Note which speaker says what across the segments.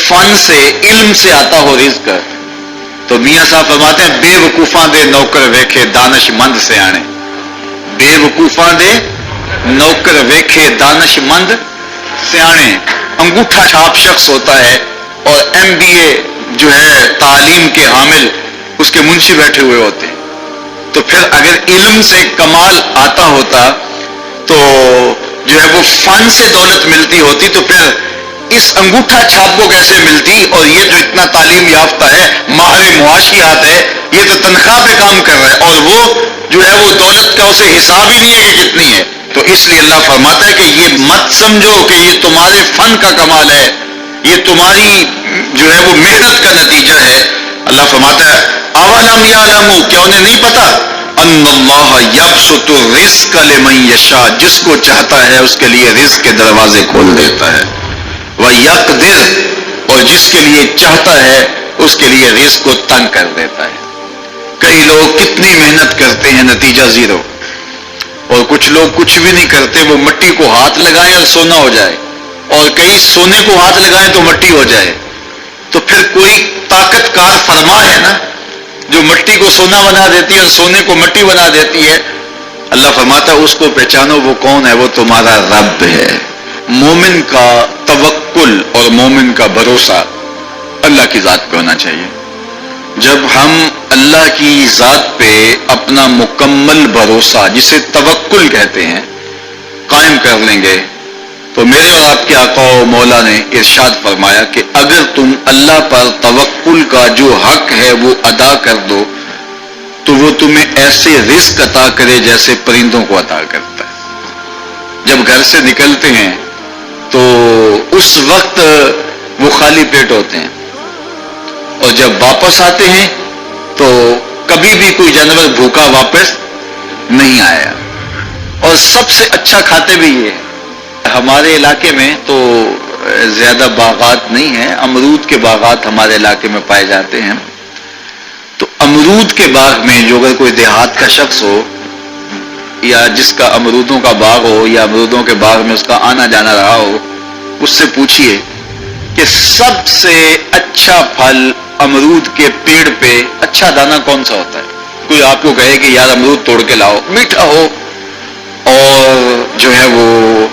Speaker 1: فن سے علم سے آتا ہو رزق تو میاں صاحب فرماتے ہیں بے وقوفاں دے نوکر ویکھے دانش مند سیانے. بے وقوفاں دے نوکر ویکھے دانش مند سیانے. انگوٹھا چھاپ شخص ہوتا ہے اور MBA جو ہے تعلیم کے حامل اس کے منشی بیٹھے ہوئے ہوتے ہیں. تو پھر اگر علم سے کمال آتا ہوتا تو جو ہے وہ فن سے دولت ملتی ہوتی تو پھر اس انگوٹھا چھاپ کو کیسے ملتی. اور یہ جو اتنا تعلیم یافتہ ہے ماہر معاشیات ہے یہ تو تنخواہ پہ کام کر رہا ہے اور وہ جو ہے وہ دولت کا اسے حساب ہی نہیں ہے کہ کتنی ہے. تو اس لیے اللہ فرماتا ہے کہ یہ مت سمجھو کہ یہ تمہارے فن کا کمال ہے, یہ تمہاری جو ہے وہ محنت کا نتیجہ ہے. اللہ فرماتا ہے اولم یعلموا, کیا انہیں نہیں پتا ان اللہ یبسط الرزق لمن یشاء, جس کو چاہتا ہے اس کے لیے رزق کے دروازے کھول دیتا ہے. وَيَقْدِرْ, اور جس کے لیے چاہتا ہے اس کے لیے رزق کو تنگ کر دیتا ہے. کئی لوگ کتنی محنت کرتے ہیں نتیجہ زیرو, اور کچھ لوگ کچھ بھی نہیں کرتے, وہ مٹی کو ہاتھ لگائیں اور سونا ہو جائے, اور کئی سونے کو ہاتھ لگائیں تو مٹی ہو جائے. تو پھر کوئی طاقت کار فرما ہے نا جو مٹی کو سونا بنا دیتی ہے اور سونے کو مٹی بنا دیتی ہے. اللہ فرماتا ہے اس کو پہچانو, وہ کون ہے, وہ تمہارا رب ہے. مومن کا توکل اور مومن کا بھروسہ اللہ کی ذات پہ ہونا چاہیے. جب ہم اللہ کی ذات پہ اپنا مکمل بھروسہ جسے توکل کہتے ہیں قائم کر لیں گے تو میرے اور آپ کے آقا و مولا نے ارشاد فرمایا کہ اگر تم اللہ پر توکل کا جو حق ہے وہ ادا کر دو تو وہ تمہیں ایسے رزق عطا کرے جیسے پرندوں کو عطا کرتا ہے. جب گھر سے نکلتے ہیں تو اس وقت وہ خالی پیٹ ہوتے ہیں, اور جب واپس آتے ہیں تو کبھی بھی کوئی جانور بھوکا واپس نہیں آیا. اور سب سے اچھا کھاتے بھی یہ ہیں. ہمارے علاقے میں تو زیادہ باغات نہیں ہیں, امرود کے باغات ہمارے علاقے میں پائے جاتے ہیں. تو امرود کے باغ میں جو اگر کوئی دیہات کا شخص ہو یا جس کا امرودوں کا باغ ہو یا امرودوں کے باغ میں اس کا آنا جانا رہا ہو, اس سے پوچھئے کہ سب سے اچھا پھل امرود کے پیڑ پہ اچھا دانہ کون سا ہوتا ہے. کوئی آپ کو کہے کہ یار امرود توڑ کے لاؤ, میٹھا ہو اور جو ہے وہ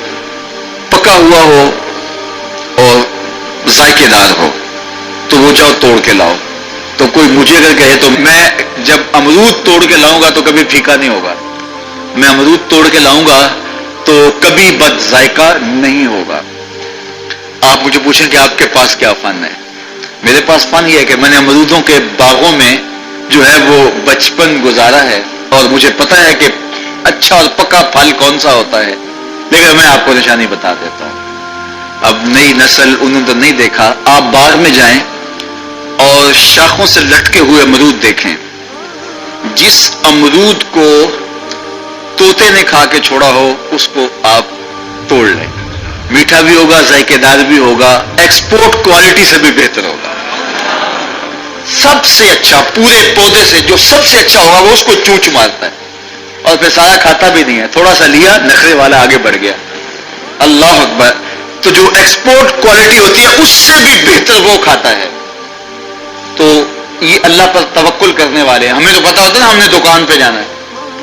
Speaker 1: پکا ہوا ہو اور ذائقے دار ہو تو وہ جاؤ توڑ کے لاؤ. تو کوئی مجھے اگر کہے تو میں جب امرود توڑ کے لاؤں گا تو کبھی پھیکا نہیں ہوگا, میں امرود توڑ کے لاؤں گا تو کبھی بد ذائقہ نہیں ہوگا. آپ مجھے پوچھیں کہ آپ کے پاس کیا فن ہے. میرے پاس فن یہ ہے کہ میں نے امرودوں کے باغوں میں جو ہے وہ بچپن گزارا ہے اور مجھے پتا ہے کہ اچھا اور پکا پھل کون سا ہوتا ہے. لیکن میں آپ کو نشانی بتا دیتا ہوں. اب نئی نسل انہوں نے تو نہیں دیکھا, آپ باغ میں جائیں اور شاخوں سے لٹکے ہوئے امرود دیکھیں. جس امرود کو طوطے نے کھا کے چھوڑا ہو اس کو آپ توڑ لیں, میٹھا بھی ہوگا, ذائقے دار بھی ہوگا, ایکسپورٹ کوالٹی سے بھی بہتر ہوگا. سب سے اچھا پورے پودے سے جو سب سے اچھا ہوگا وہ اس کو چونچ مارتا ہے اور پھر سارا کھاتا بھی نہیں ہے, تھوڑا سا لیا, نخرے والا آگے بڑھ گیا. اللہ اکبر. تو جو ایکسپورٹ کوالٹی ہوتی ہے اس سے بھی بہتر وہ کھاتا ہے. تو یہ اللہ پر توکل کرنے والے ہیں. ہمیں تو پتا ہوتا ہے نا ہم نے دکان پہ جانا ہے,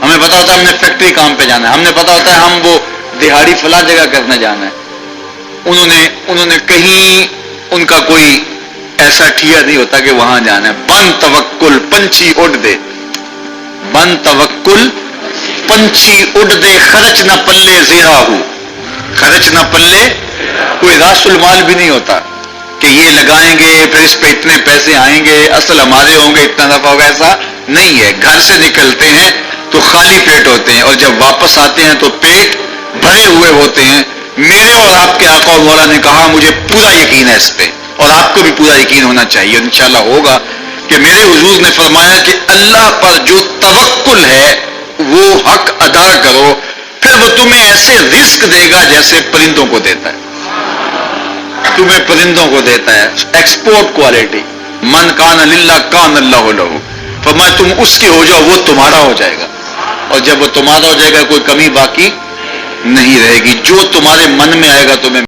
Speaker 1: ہمیں پتا ہوتا ہے ہم نے فیکٹری کام پہ جانا ہے, ہم نے پتا ہوتا ہے ہم وہ دہاڑی فلاں جگہ کرنے جانا ہے. انہوں نے کہیں ان کا کوئی ایسا ٹھیا نہیں ہوتا کہ وہاں جانا ہے. بن توکل پنچھی اڑ دے, بن توکل پنچھی اڑ دے, خرچ نہ پلے زیرا ہو, خرچ نہ پلے, کوئی راس المال بھی نہیں ہوتا کہ یہ لگائیں گے پھر اس پہ اتنے پیسے آئیں گے, اصل ہمارے ہوں گے, اتنا نفع ہوگا, ایسا نہیں ہے. گھر سے نکلتے ہیں تو خالی پیٹ ہوتے ہیں اور جب واپس آتے ہیں تو پیٹ بھرے ہوئے ہوتے ہیں. میرے اور آپ کے آقا و مولا نے کہا مجھے پورا یقین ہے اس پہ, اور آپ کو بھی پورا یقین ہونا چاہیے, انشاءاللہ ہوگا, کہ میرے حضور نے فرمایا کہ اللہ پر جو توکل ہے وہ حق ادا کرو, پھر وہ تمہیں ایسے رزق دے گا جیسے پرندوں کو دیتا ہے. تمہیں پرندوں کو دیتا ہے, ایکسپورٹ کوالٹی. من کان للہ کان اللہ لہ, فرمایا تم اس کے ہو جاؤ وہ تمہارا ہو جائے گا, اور جب وہ تمہارا ہو جائے گا کوئی کمی باقی نہیں رہے گی. جو تمہارے من میں آئے گا تمہیں